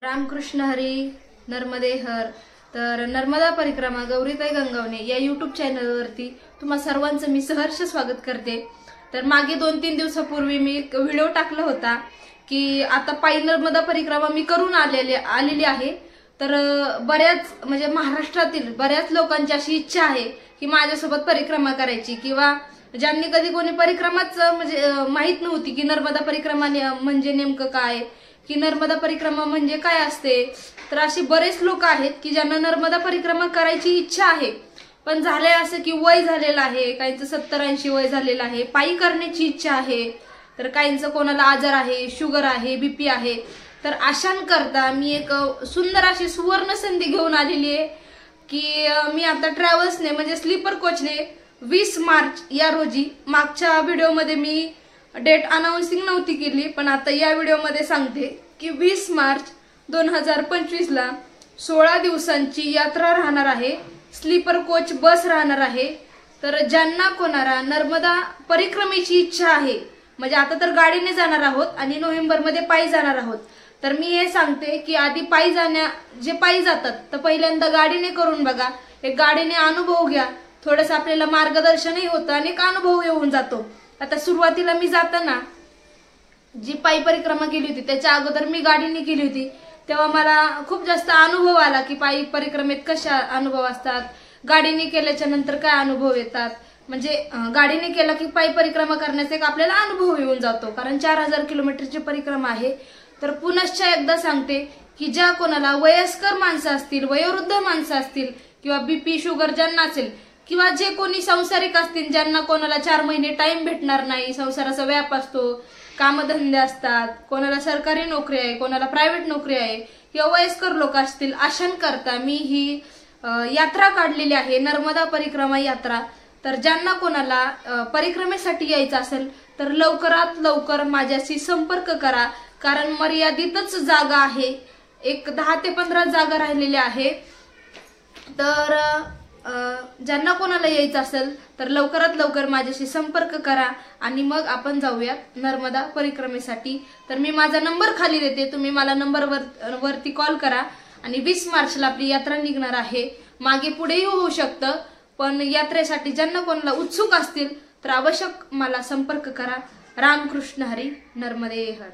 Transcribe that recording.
रामकृष्ण हरी नर्मदे हर। तर नर्मदा परिक्रमा गौरीताई गंगावणे या यूट्यूब चॅनलवरती तुम्हा सर्वांचं मी सहर्ष स्वागत करते। तर मागे 2-3 दिवसापूर्वी मी एक व्हिडिओ टाकला होता की आता पायी नर्मदा परिक्रमा मी करून आलेली आहे। तर बऱ्याच म्हणजे महाराष्ट्रातील बऱ्याच लोकांची अशी इच्छा आहे की माझ्यासोबत परिक्रमा करायची, किंवा ज्यांनी कधी कोणी परिक्रमाच म्हणजे माहित नव्हती की नर्मदा परिक्रमा म्हणजे नेमकं काय, की नर्मदा परिक्रमा म्हणजे काय असते। तर असे बरेच लोक आहेत की ज्यांना नर्मदा परिक्रमा करायची इच्छा आहे, पण झालंय असं की वय झालेलं आहे, काहींचं 70-80 वय झालेलं आहे, पायी करण्याची इच्छा आहे, तर काहींचं कोणाला आजार आहे, शुगर आहे, बीपी आहे। तर अशांकरता मी एक सुंदर अशी सुवर्ण संधी घेऊन आलेली आहे की मी आता ट्रॅव्हल्सने म्हणजे स्लीपर कोचने 20 मार्च या रोजी, मागच्या व्हिडिओमध्ये मी डेट अनाउन्सिंग नव्हती केली पण आता या व्हिडिओमध्ये सांगते की 20 मार्च 2025 ला 16 दिवसांची यात्रा राहणार आहे, स्लीपर कोच बस राहणार आहे। तर ज्यांना कोणाला नर्मदा परिक्रमेची इच्छा आहे, म्हणजे आता तर गाडीने जाणार आहोत आणि नोव्हेंबरमध्ये पायी जाणार आहोत, तर मी हे सांगते की आधी पायी जे पायी जातात तर पहिल्यांदा गाडीने करून बघा, एक गाडीने अनुभव घ्या, थोडंसं आपल्याला मार्गदर्शनही होतं आणि एक अनुभव येऊन जातो। आता सुरुवातीला मी जाताना जी पायी परिक्रमा केली होती त्याच्या अगोदर मी गाडीने केली होती, तेव्हा मला खूप जास्त अनुभव आला की पायी परिक्रमेत कशा अनुभव असतात, गाडीने केल्याच्या नंतर काय अनुभव येतात। म्हणजे गाडीने केला की पायी परिक्रमा करण्याचा एक आपल्याला अनुभव येऊन जातो, कारण 4000 किलोमीटरची परिक्रमा आहे। तर पुनश्च एकदा सांगते की ज्या कोणाला वयस्कर माणसं असतील, वयोवृद्ध माणसं असतील, किंवा बीपी शुगर ज्यांना असेल, किंवा जे कोणी संसारिक असतील ज्यांना कोणाला 4 महिने टाइम भेटणार नाही, संसाराचा व्याप असतो, कामधंदे असतात, कोणाला सरकारी नोकरी आहे, कोणाला प्रायव्हेट नोकरी आहे, किंवा वयस्कर लोक असतील, अशांकरता मी ही यात्रा काढलेली आहे, नर्मदा परिक्रमा यात्रा। तर ज्यांना कोणाला परिक्रमेसाठी यायचं असेल तर लवकरात लवकर माझ्याशी संपर्क करा, कारण मर्यादितच जागा आहे, एक 10 ते 15 जागा राहिलेल्या आहे। तर ज्यांना कोणाला यायचं असेल तर लवकरात लवकर माझ्याशी संपर्क करा आणि मग आपण जाऊयात नर्मदा परिक्रमेसाठी। तर मी माझा नंबर खाली देते, तुम्ही मला नंबरवरती कॉल करा आणि 20 मार्चला आपली यात्रा निघणार आहे। मागे पुढेही होऊ शकतं, पण यात्रेसाठी ज्यांना कोणाला उत्सुक असतील तर आवश्यक मला संपर्क करा। रामकृष्ण हरी, नर्मदे हर।